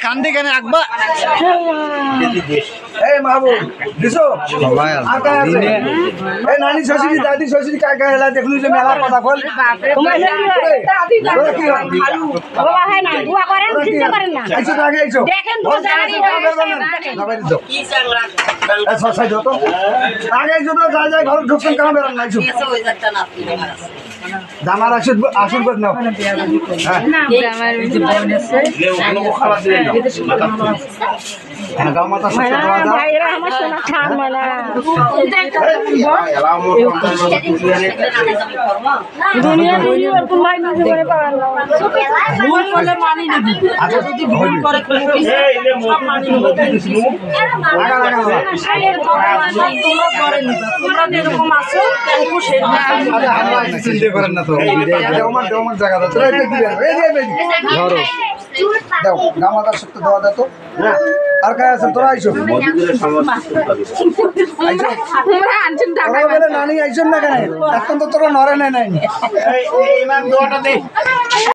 কান্দি কেন আকবা নানি শ্বশুরি দাদি শ্বশুরি কাকা হেলা দেখলু যে মেলা কথা কল ঘর ঢুকছেন কেন বেড়ান নাইছো দামার আশীর্বাদ নাও চিন্তা করেন না তো আমার জায়গা দাও গামাতার সত্য দেওয়া দা তো আর কাজ আছে তোরা আইসো নানি আইসন না কেন এখন তো তোরা নরে নাই